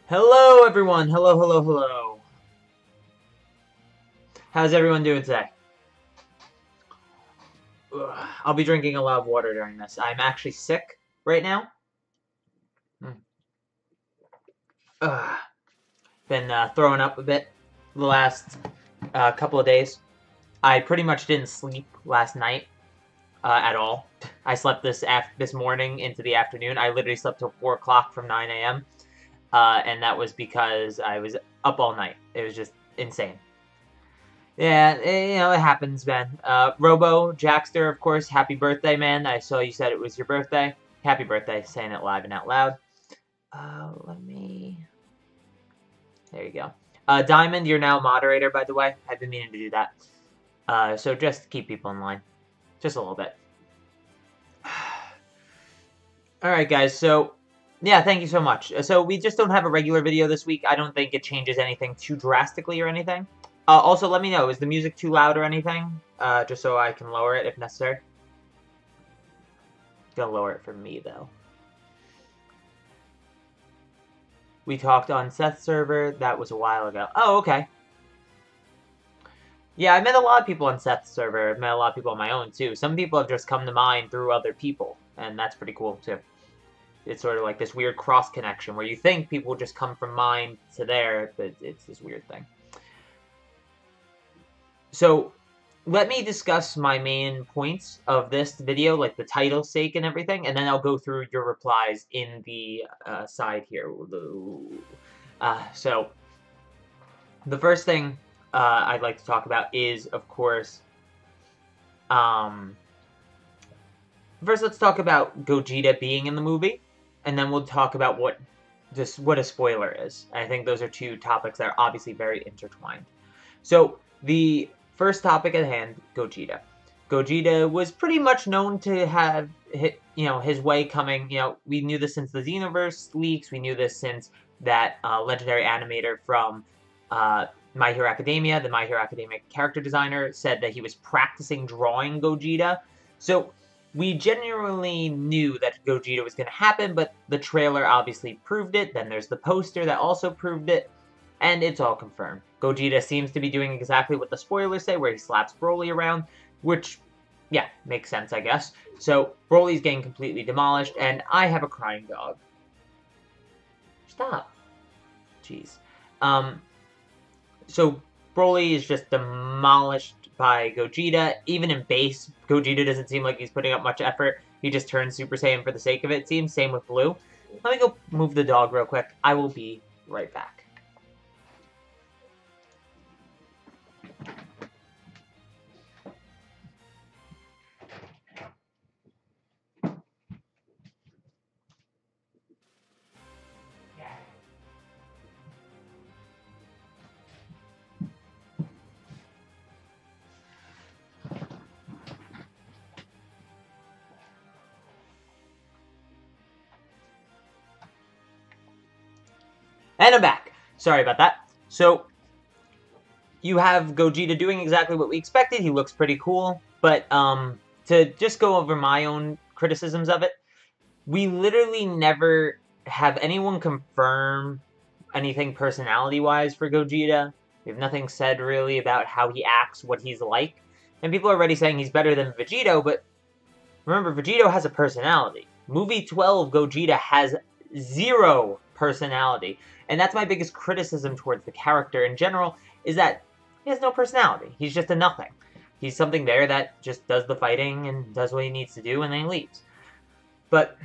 Hello, everyone. Hello, hello, hello. How's everyone doing today? I'll be drinking a lot of water during this. I'm actually sick right now. Been throwing up a bit the last couple of days. I pretty much didn't sleep last night at all. I slept this morning into the afternoon. I literally slept till 4 o'clock from 9 a.m. And that was because I was up all night. It was just insane. Yeah, it happens, man. Robo, Jackster, of course, happy birthday, man. I saw you said it was your birthday. Happy birthday, saying it live and out loud. There you go. Diamond, you're now moderator, by the way. I've been meaning to do that. So just keep people in line. Just a little bit. Alright, guys, so... yeah, thank you so much. So we just don't have a regular video this week. I don't think it changes anything too drastically or anything. Also, let me know, is the music too loud or anything? Just so I can lower it if necessary. Gonna lower it for me, though. We talked on Seth's server. That was a while ago. Oh, okay. Yeah, I met a lot of people on Seth's server. I've met a lot of people on my own, too. Some people have just come to mind through other people, and that's pretty cool, too. It's sort of like this weird cross-connection where you think people just come from mine to there, but it's this weird thing. So, let me discuss my main points of this video, like the title's sake and everything, and then I'll go through your replies in the side here. So, the first thing I'd like to talk about is, of course, first let's talk about Gogeta being in the movie, and then we'll talk about what a spoiler is. I think those are two topics that are obviously very intertwined. So, the first topic at hand, Gogeta. Gogeta was pretty much known to have his way coming. We knew this since the Xenoverse leaks. We knew this since that legendary animator from My Hero Academia, the My Hero Academia character designer, said that he was practicing drawing Gogeta. So we genuinely knew that Gogeta was going to happen, but the trailer obviously proved it. Then there's the poster that also proved it. And it's all confirmed. Gogeta seems to be doing exactly what the spoilers say, where he slaps Broly around, which, yeah, makes sense, I guess. So, Broly's getting completely demolished, and I have a crying dog. Stop. Jeez. So, Broly is just demolished by Gogeta. Even in base, Gogeta doesn't seem like he's putting up much effort. He just turns Super Saiyan for the sake of it, seems. Same with Blue. Let me go move the dog real quick. I will be right back. And I'm back. Sorry about that. So, you have Gogeta doing exactly what we expected. He looks pretty cool. But, to just go over my own criticisms of it, we literally never have anyone confirm anything personality-wise for Gogeta. We have nothing said, really, about how he acts, what he's like. And people are already saying he's better than Vegito, but remember, Vegito has a personality. Movie 12, Gogeta has zero personality. And that's my biggest criticism towards the character in general, is that he has no personality. He's just a nothing. He's something there that just does the fighting and does what he needs to do and then he leaves. But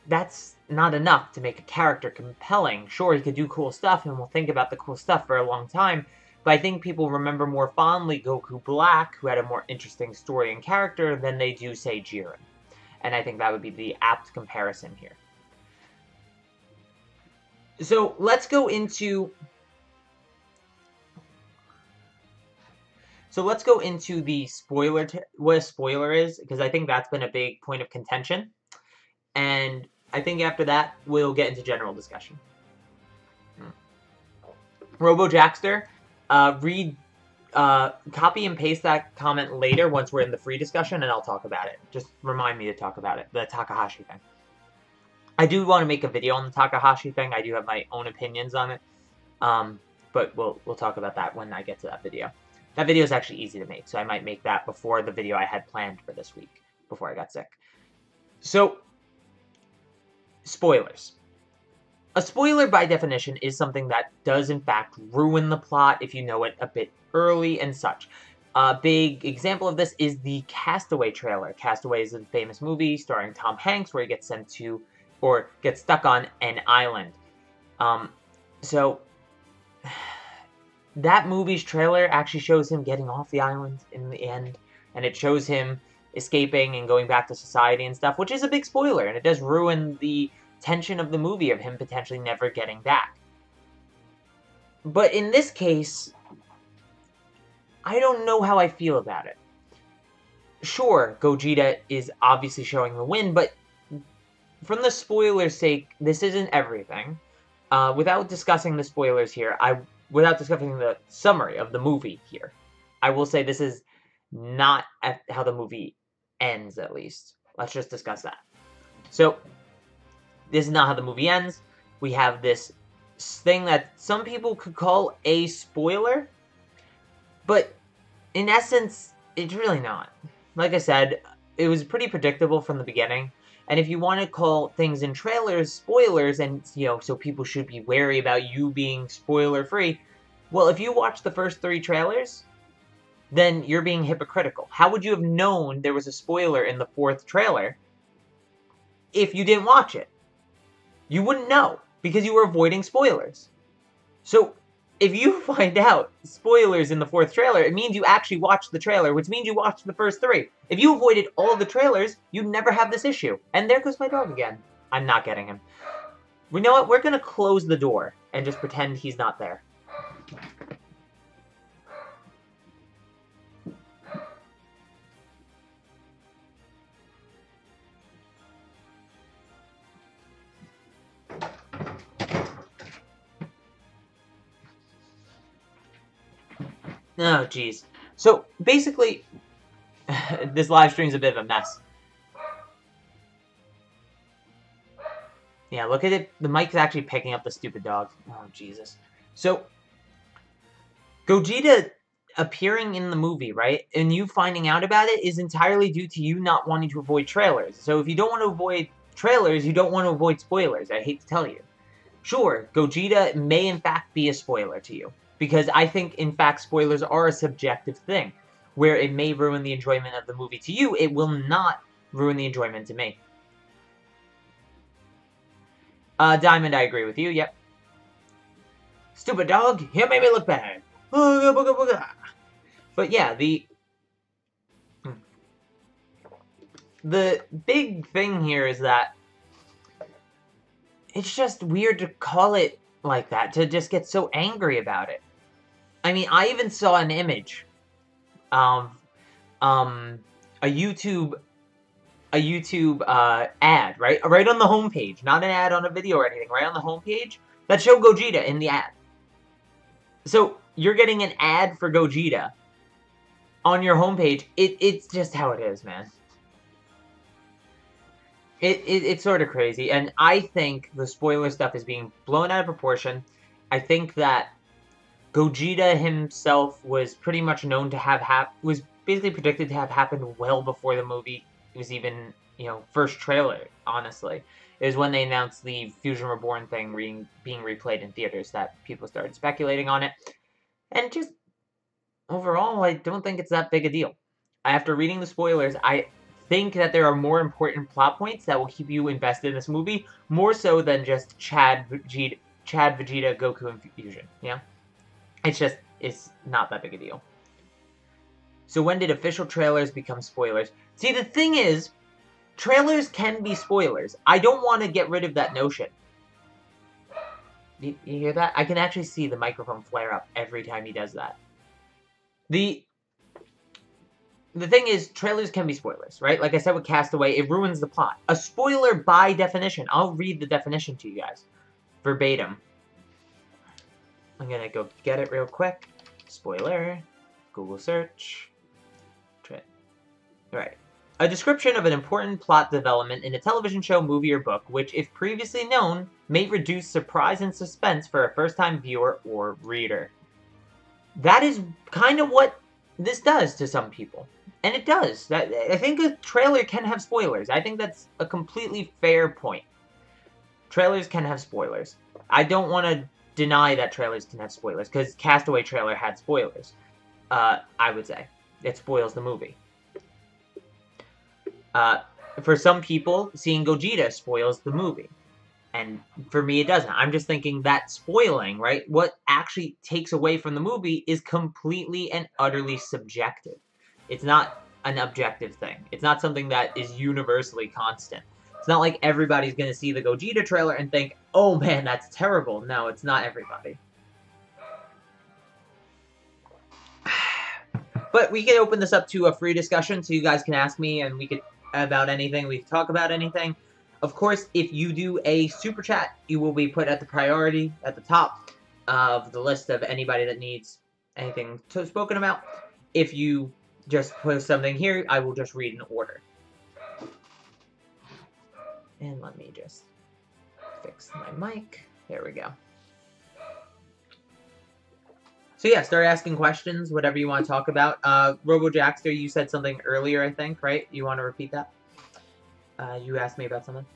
that's not enough to make a character compelling. Sure, he could do cool stuff and we'll think about the cool stuff for a long time, but I think people remember more fondly Goku Black, who had a more interesting story and character, than they do, say, Jiren. And I think that would be the apt comparison here. So, let's go into the spoiler, what a spoiler is, because I think that's been a big point of contention. And I think after that, we'll get into general discussion. Robo Jackster, copy and paste that comment later once we're in the free discussion, and I'll talk about it. Just remind me to talk about it, the Takahashi thing. I do want to make a video on the Takahashi thing. I do have my own opinions on it. But we'll talk about that when I get to that video. That video is actually easy to make, so I might make that before the video I had planned for this week, before I got sick. So, spoilers. A spoiler, by definition, is something that does, in fact, ruin the plot if you know it a bit early and such. A big example of this is the Castaway trailer. Castaway is a famous movie starring Tom Hanks where he gets sent to, or gets stuck on an island. So, that movie's trailer actually shows him getting off the island in the end, and it shows him escaping and going back to society and stuff, which is a big spoiler, and it does ruin the tension of the movie of him potentially never getting back. But in this case, I don't know how I feel about it. Sure, Gogeta is obviously showing the win, but from the spoiler's sake, this isn't everything. Without discussing the spoilers here, without discussing the summary of the movie here, I will say this is not how the movie ends, at least. Let's just discuss that. So, this is not how the movie ends. We have this thing that some people could call a spoiler, but in essence, it's really not. Like I said, it was pretty predictable from the beginning. And if you want to call things in trailers spoilers, and, you know, so people should be wary about you being spoiler-free, well, if you watch the first 3 trailers, then you're being hypocritical. How would you have known there was a spoiler in the 4th trailer if you didn't watch it? You wouldn't know, because you were avoiding spoilers. So, if you find out spoilers in the 4th trailer, it means you actually watched the trailer, which means you watched the first 3. If you avoided all the trailers, you'd never have this issue. And there goes my dog again. I'm not getting him. You know what? We're going to close the door and just pretend he's not there. Oh, jeez. So, basically, this live stream's a bit of a mess. Yeah, look at it. The mic's actually picking up the stupid dog. Oh, Jesus. So, Gogeta appearing in the movie, right? And you finding out about it is entirely due to you not wanting to avoid trailers. So, if you don't want to avoid trailers, you don't want to avoid spoilers. I hate to tell you. Sure, Gogeta may in fact be a spoiler to you. Because I think, in fact, spoilers are a subjective thing. Where it may ruin the enjoyment of the movie to you, it will not ruin the enjoyment to me. Diamond, I agree with you, yep. Stupid dog, you made me look bad. But yeah, the big thing here is that it's just weird to call it like that, to just get so angry about it. I mean, I even saw an image of a YouTube ad, right on the homepage, not an ad on a video or anything, right on the homepage, that showed Gogeta in the ad. So, you're getting an ad for Gogeta on your homepage. It's just how it is, man. It's sort of crazy, and I think the spoiler stuff is being blown out of proportion. I think that Gogeta himself was pretty much known to have was basically predicted to have happened well before the movie was even, you know, first trailer, honestly. It was when they announced the Fusion Reborn thing being replayed in theaters that people started speculating on it. And just, overall, I don't think it's that big a deal. After reading the spoilers, I think that there are more important plot points that will keep you invested in this movie, more so than just Chad, Vegeta, Goku, and Fusion, yeah? It's not that big a deal. So when did official trailers become spoilers? See, the thing is, trailers can be spoilers. I don't want to get rid of that notion. You hear that? I can actually see the microphone flare up every time he does that. The thing is, trailers can be spoilers, right? Like I said with Castaway, it ruins the plot. A spoiler by definition. I'll read the definition to you guys. Verbatim. I'm gonna go get it real quick. Spoiler. Google search. Alright. A description of an important plot development in a television show, movie, or book, which, if previously known, may reduce surprise and suspense for a first-time viewer or reader. That is kind of what this does to some people. And it does. I think a trailer can have spoilers. I think that's a completely fair point. Trailers can have spoilers. I don't want to deny that trailers can have spoilers, because Castaway trailer had spoilers. I would say. It spoils the movie. For some people, seeing Gogeta spoils the movie. And for me, it doesn't. I'm just thinking that spoiling, right? What actually takes away from the movie is completely and utterly subjective. It's not an objective thing. It's not something that is universally constant. It's not like everybody's going to see the Gogeta trailer and think, oh man, that's terrible. No, it's not everybody. But we can open this up to a free discussion, so you guys can ask me, and we could about anything. We can talk about anything. Of course, if you do a super chat, you will be put at the priority at the top of the list of anybody that needs anything spoken about. If you just post something here, I will just read in order. And let me just fix my mic. There we go. So yeah, start asking questions, whatever you want to talk about. Robo Jackster, you said something earlier, I think, right? You want to repeat that? You asked me about something.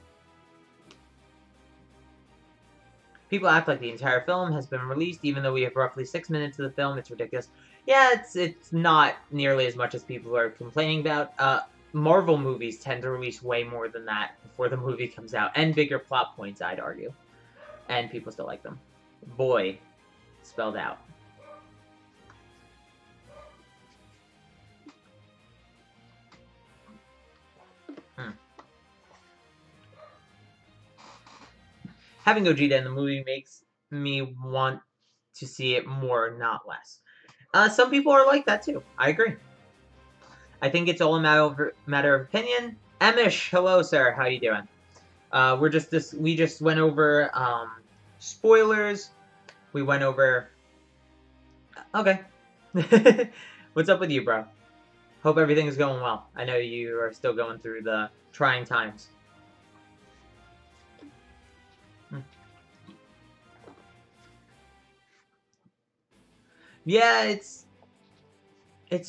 People act like the entire film has been released, even though we have roughly 6 minutes of the film. It's ridiculous. Yeah, it's not nearly as much as people are complaining about. Marvel movies tend to release way more than that before the movie comes out. And bigger plot points, I'd argue. And people still like them. Boy, spelled out. Having Gogeta in the movie makes me want to see it more, not less. Some people are like that too. I agree. I think it's all a matter of opinion. Amish, hello, sir. How you doing? We just went over spoilers. We went over. Okay. What's up with you, bro? Hope everything is going well. I know you are still going through the trying times. Yeah, it's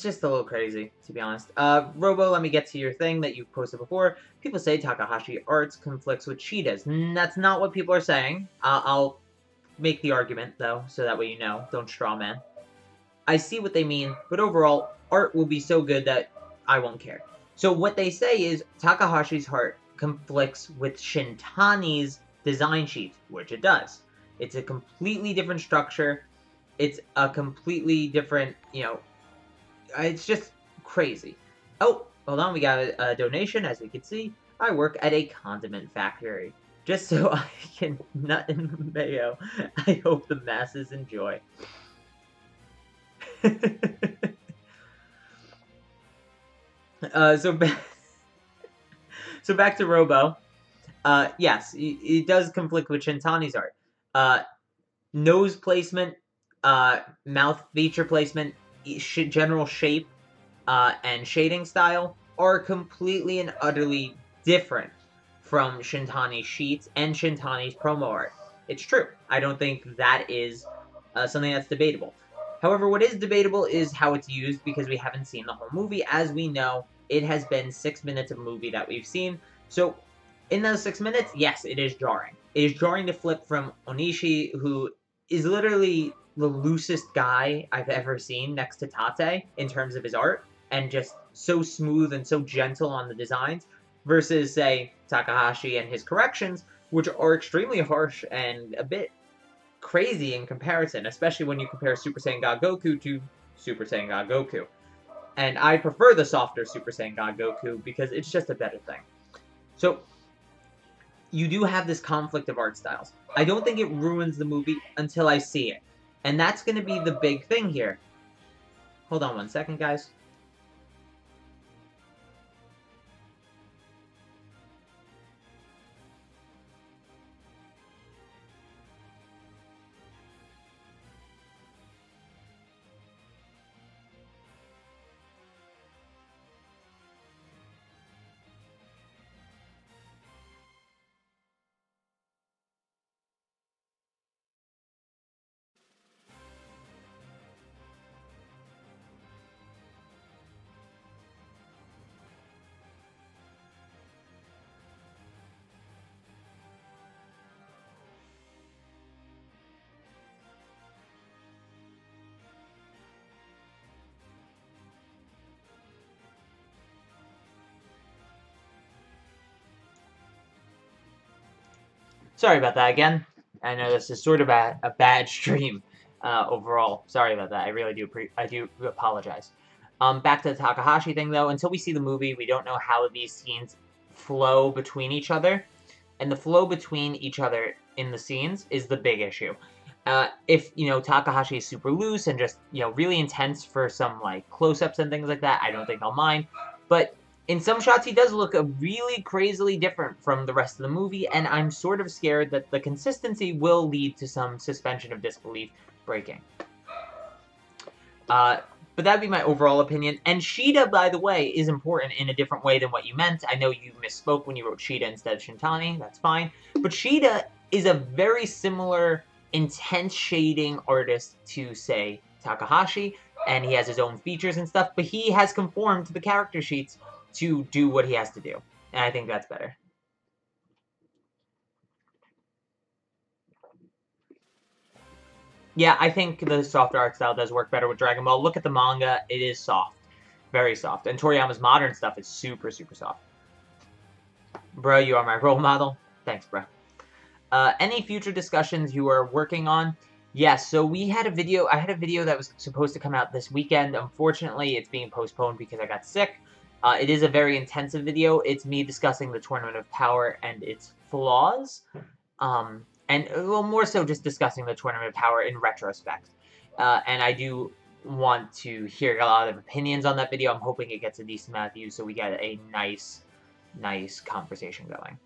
just a little crazy, to be honest. Robo, let me get to your thing that you posted before. People say Takahashi Arts conflicts with Cheetahs. That's not what people are saying. I'll make the argument, though, so that way you know. Don't straw man. I see what they mean, but overall, art will be so good that I won't care. So what they say is Takahashi's art conflicts with Shintani's design sheet, which it does. It's a completely different structure. It's a completely different, it's just crazy. Oh, hold on, we got a donation, as we can see. I work at a condiment factory. Just so I can nut in the mayo. I hope the masses enjoy. So back to Robo. Yes, it does conflict with Shintani's art. Nose placement, mouth feature placement, general shape, and shading style are completely and utterly different from Shintani's sheets and Shintani's promo art. It's true. I don't think that is something that's debatable. However, what is debatable is how it's used, because we haven't seen the whole movie. As we know, it has been 6 minutes of movie that we've seen. So, in those 6 minutes, yes, it is jarring. It is jarring to flip from Onishi, who is literally the loosest guy I've ever seen next to Tate in terms of his art, and just so smooth and so gentle on the designs, versus, say, Takahashi and his corrections, which are extremely harsh and a bit crazy in comparison, especially when you compare Super Saiyan God Goku to Super Saiyan God Goku. And I prefer the softer Super Saiyan God Goku because it's just a better thing. So, you do have this conflict of art styles. I don't think it ruins the movie until I see it. And that's going to be the big thing here. Hold on 1 second, guys. Sorry about that again. I know this is sort of a bad stream overall. Sorry about that. I really do apologize. Back to the Takahashi thing, though. Until we see the movie, we don't know how these scenes flow between each other. And the flow between each other in the scenes is the big issue. If, Takahashi is super loose and just, really intense for some, like, close-ups and things like that, I don't think I'll mind. But in some shots, he does look really crazily different from the rest of the movie, and I'm sort of scared that the consistency will lead to some suspension of disbelief breaking. But that'd be my overall opinion. And Shida, by the way, is important in a different way than what you meant. I know you misspoke when you wrote Shida instead of Shintani. That's fine. But Shida is a very similar, intense shading artist to, say, Takahashi. And he has his own features and stuff. But he has conformed to the character sheets to do what he has to do. And I think that's better. Yeah, I think the softer art style does work better with Dragon Ball. Look at the manga. It is soft. Very soft. And Toriyama's modern stuff is super, super soft. Bro, you are my role model. Thanks, bro. Any future discussions you are working on? Yes, so we had a video. I had a video that was supposed to come out this weekend. Unfortunately, it's being postponed because I got sick. It is a very intensive video. It's me discussing the Tournament of Power and its flaws. And, well, more so just discussing the Tournament of Power in retrospect. And I do want to hear a lot of opinions on that video. I'm hoping it gets a decent amount of views so we get a nice conversation going.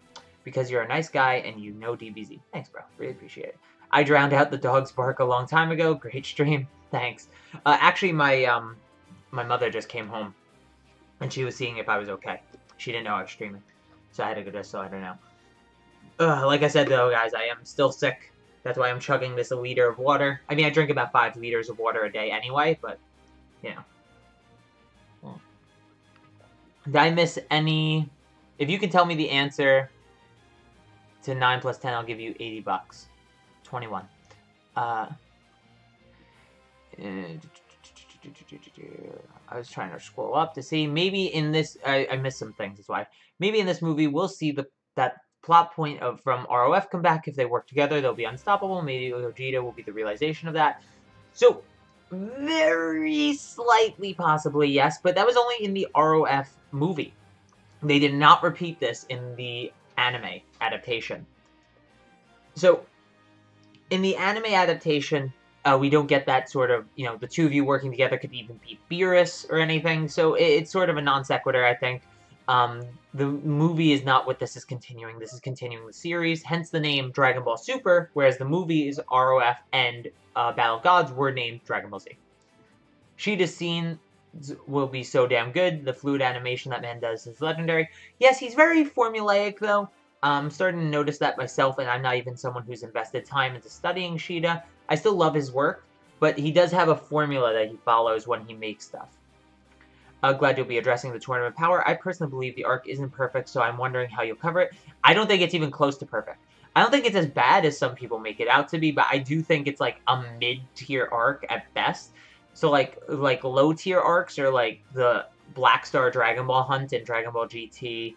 Because you're a nice guy and you know DBZ. Thanks, bro. Really appreciate it. I drowned out the dog's bark a long time ago. Great stream. Thanks. Actually, my mother just came home. And she was seeing if I was okay. She didn't know I was streaming. So I had to go just so I don't know. Like I said, though, guys, I am still sick. That's why I'm chugging this 1 liter of water. I mean, I drink about 5 liters of water a day anyway, but, you know. Did I miss any? If you can tell me the answer to 9 plus 10, I'll give you $80. 21. I was trying to scroll up to see. Maybe in this, I missed some things, that's why. Maybe in this movie, we'll see that plot point from ROF come back. If they work together, they'll be unstoppable. Maybe Gogeta will be the realization of that. So, very slightly, possibly, yes. But that was only in the ROF movie. They did not repeat this in the anime adaptation. So, in the anime adaptation, we don't get that sort of, the two of you working together could even be Beerus or anything. So, it's sort of a non sequitur, I think. The movie is not what this is continuing. This is continuing the series, hence the name Dragon Ball Super, whereas the movies, ROF and Battle of Gods, were named Dragon Ball Z. Shida's scenes will be so damn good. The fluid animation that man does is legendary. Yes, he's very formulaic, though. I'm starting to notice that myself, and I'm not even someone who's invested time into studying Shida. I still love his work, but he does have a formula that he follows when he makes stuff. Glad you'll be addressing the Tournament of Power. I personally believe the arc isn't perfect, so I'm wondering how you'll cover it. I don't think it's even close to perfect. I don't think it's as bad as some people make it out to be, but I do think it's like a mid-tier arc at best. So like low-tier arcs are like the Black Star Dragon Ball Hunt and Dragon Ball GT.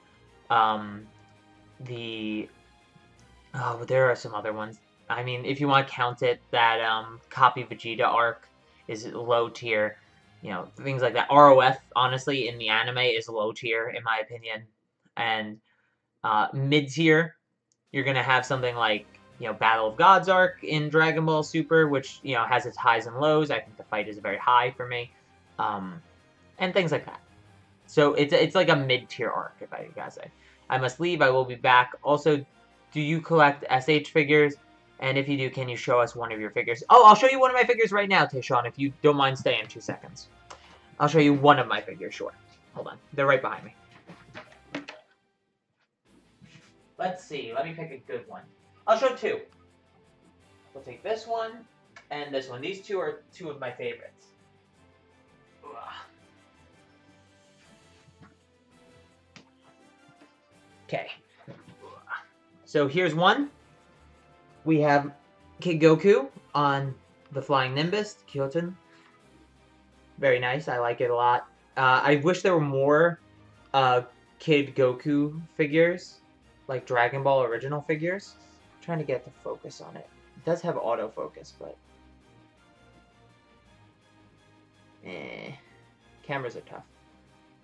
There are some other ones. I mean, if you want to count it, that Copy Vegeta arc is low tier. Things like that. ROF, honestly, in the anime is low tier, in my opinion. And mid tier, you're going to have something like, Battle of Gods arc in Dragon Ball Super, which, has its highs and lows. I think the fight is very high for me. And things like that. So it's like a mid tier arc, if I gotta say. I must leave. I will be back. Also, do you collect SH figures? And if you do, can you show us one of your figures? Oh, I'll show you one of my figures right now, Tayshawn, if you don't mind staying 2 seconds. I'll show you one of my figures, sure. Hold on. They're right behind me. Let's see. Let me pick a good one. I'll show 2. We'll take this one and this one. These 2 are 2 of my favorites. Okay. So here's one. We have Kid Goku on the Flying Nimbus, Kyoton. Very nice. I like it a lot. I wish there were more Kid Goku figures, like Dragon Ball original figures. trying to get the focus on it. It does have autofocus, but cameras are tough.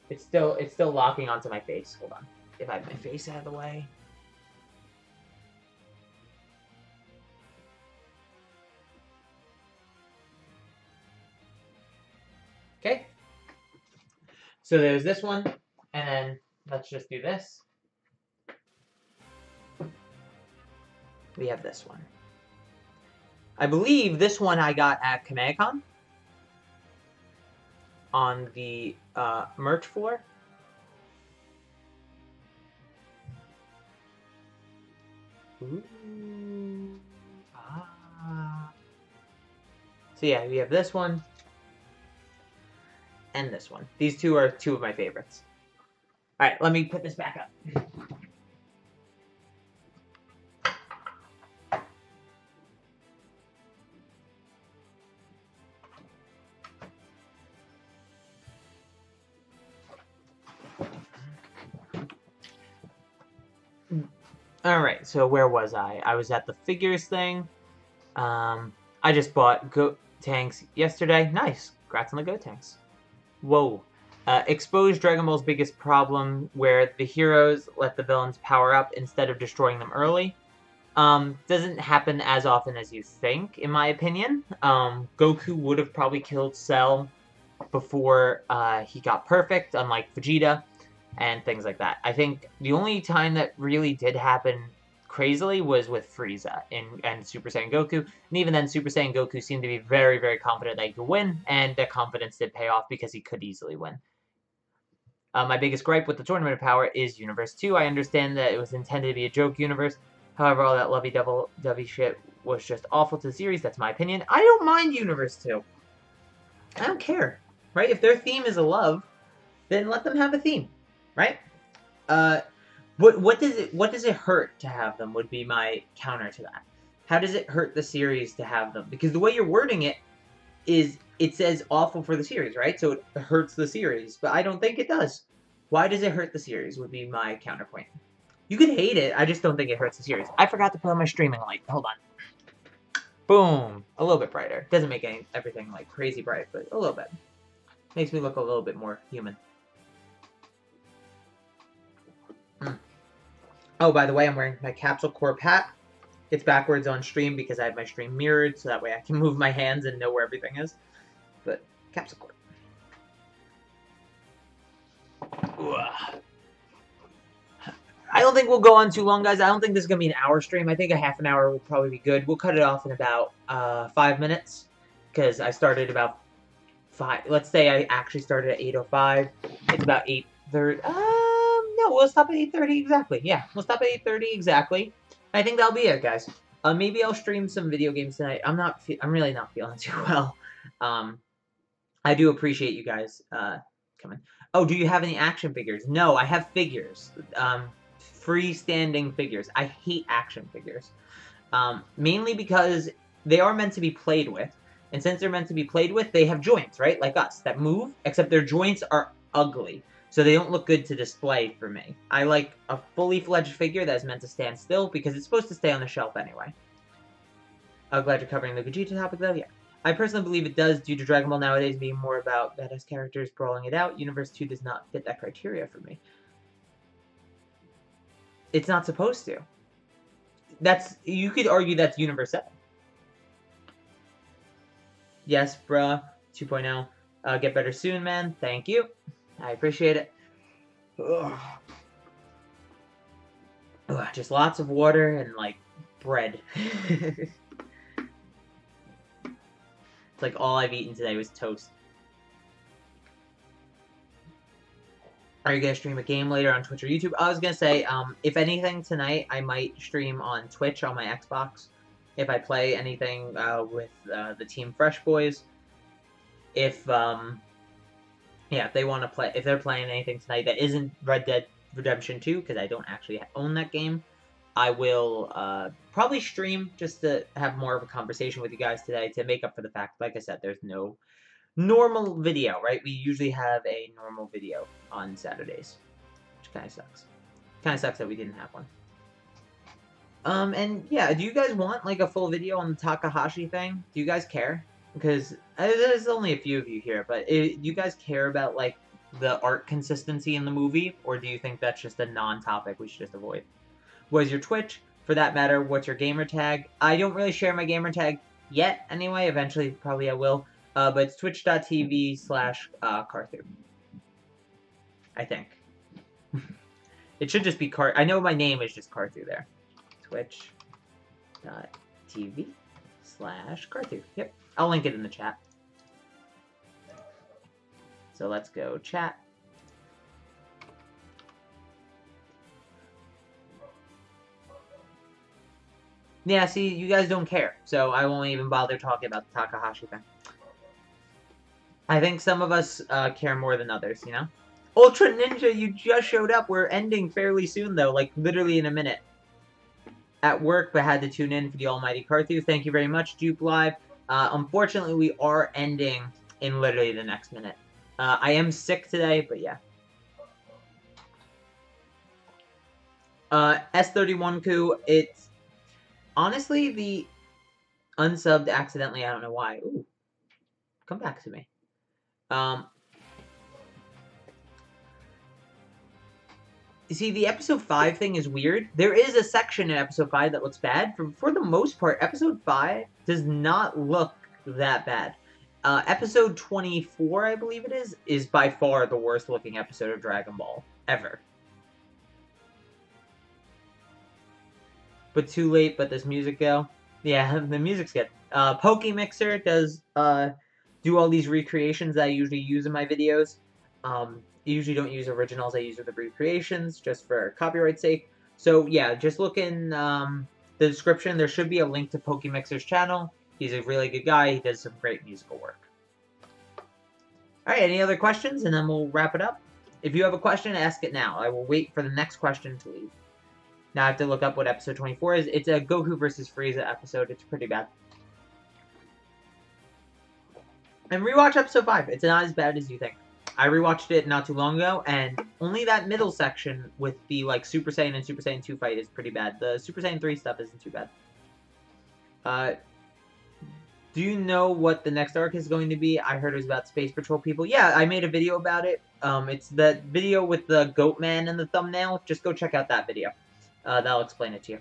It's still locking onto my face. Hold on. If I have my face out of the way. Okay. So there's this one, and then let's just do this. We have this one. I believe this one I got at CommandCon on the merch floor. Ooh. Ah. So yeah, we have this one and this one. These two are two of my favorites. All right, let me put this back up. Alright, so where was I? I was at the figures thing. I just bought Goat Tanks yesterday. Nice. Congrats on the Goat Tanks. Whoa. Exposed Dragon Ball's biggest problem, where the heroes let the villains power up instead of destroying them early. Doesn't happen as often as you think, in my opinion. Goku would have probably killed Cell before he got perfect, unlike Vegeta. And things like that. I think the only time that really did happen crazily was with Frieza and Super Saiyan Goku. And even then, Super Saiyan Goku seemed to be very, very confident that he could win, and the confidence did pay off because he could easily win. My biggest gripe with the Tournament of Power is Universe 2. I understand that it was intended to be a joke universe. However, all that lovey-dovey shit was just awful to the series. That's my opinion. I don't mind Universe 2. I don't care. Right? If their theme is a love, then let them have a theme. Right? What does it hurt to have them would be my counter to that. How does it hurt the series to have them? Because the way you're wording it is, it says awful for the series, right? So it hurts the series, but I don't think it does. Why does it hurt the series would be my counterpoint. You could hate it, I just don't think it hurts the series. I forgot to put on my streaming light. Hold on. Boom. A little bit brighter. Doesn't make everything like crazy bright, but a little bit. Makes me look a little bit more human. Oh, by the way, I'm wearing my Capsule Corp hat. It's backwards on stream because I have my stream mirrored, so that way I can move my hands and know where everything is. But, Capsule Corp. I don't think we'll go on too long, guys. I don't think this is going to be an hour stream. I think a half an hour would probably be good. We'll cut it off in about 5 minutes, because I started about 5. Let's say I actually started at 8:05. It's about 8:30. No, we'll stop at 8:30 exactly. Yeah, we'll stop at 8:30 exactly. I think that'll be it, guys. Maybe I'll stream some video games tonight. I'm really not feeling too well. I do appreciate you guys coming. Oh, do you have any action figures? No, I have figures. Freestanding figures. I hate action figures. Mainly because they are meant to be played with. And since they're meant to be played with, they have joints, right? Like us, that move, except their joints are ugly. So they don't look good to display for me. I like a fully fledged figure that is meant to stand still because it's supposed to stay on the shelf anyway. I'm glad you're covering the Gogeta topic though, yeah. I personally believe it does due to Dragon Ball nowadays being more about badass characters brawling it out. Universe 2 does not fit that criteria for me. It's not supposed to. You could argue that's Universe 7. Yes, bruh. 2.0. Get better soon, man. Thank you. I appreciate it. Ugh. Ugh, just lots of water and, like, bread. It's like all I've eaten today was toast. Are you going to stream a game later on Twitch or YouTube? I was going to say, if anything tonight, I might stream on Twitch on my Xbox. If I play anything with the Team Fresh Boys. Yeah, if they want to play, if they're playing anything tonight that isn't Red Dead Redemption 2, because I don't actually own that game, I will probably stream just to have more of a conversation with you guys today to make up for the fact, like I said, there's no normal video, right? We usually have a normal video on Saturdays, which kind of sucks. Kind of sucks that we didn't have one. And yeah, do you guys want like a full video on the Takahashi thing? Do you guys care? Because there's only a few of you here, but do you guys care about like the art consistency in the movie, or do you think that's just a non-topic we should just avoid? What is your Twitch? For that matter, what's your gamer tag? I don't really share my gamer tag yet, anyway. Eventually, probably I will. But it's twitch.tv/Carthu. I think. It should just be I know my name is just Carthu there. Twitch.tv/Carthu. Yep. I'll link it in the chat. So let's go chat. Yeah, see, you guys don't care, so I won't even bother talking about the Takahashi thing. I think some of us care more than others, you know? Ultra Ninja, you just showed up. We're ending fairly soon, though, like literally in a minute. At work, but had to tune in for the almighty Carthu. Thank you very much, Juke Live. Unfortunately, we are ending in literally the next minute. I am sick today, but yeah. S31Ku, it's... Honestly, the unsubbed accidentally, I don't know why. Ooh. Come back to me. You see, the episode 5 thing is weird. There is a section in episode 5 that looks bad. For the most part, episode 5 does not look that bad. Episode 24, I believe it is by far the worst looking episode of Dragon Ball ever. But too late, but this music though. Yeah, the music's good. Pokemixer does do all these recreations that I usually use in my videos. I usually don't use originals, I use the recreations just for copyright's sake. So yeah, just look in the description. There should be a link to Pokemixer's channel. He's a really good guy. He does some great musical work. Alright, any other questions? And then we'll wrap it up. If you have a question, ask it now. I will wait for the next question to leave. Now I have to look up what episode 24 is. It's a Goku versus Frieza episode. It's pretty bad. And rewatch episode 5. It's not as bad as you think. I rewatched it not too long ago, and only that middle section with the like Super Saiyan and Super Saiyan 2 fight is pretty bad. The Super Saiyan 3 stuff isn't too bad. Do you know what the next arc is going to be? I heard it was about Space Patrol people. Yeah, I made a video about it. It's that video with the Goat Man in the thumbnail. Just go check out that video. That'll explain it to you.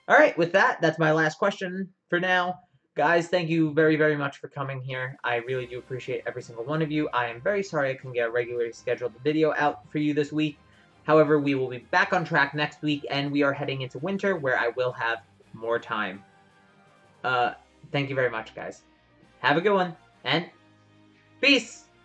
Alright, with that, that's my last question for now. Guys, thank you very, very much for coming here. I really do appreciate every single one of you. I am very sorry I couldn't get a regularly scheduled video out for you this week. However, we will be back on track next week, and we are heading into winter, where I will have more time. Thank you very much, guys. Have a good one, and peace!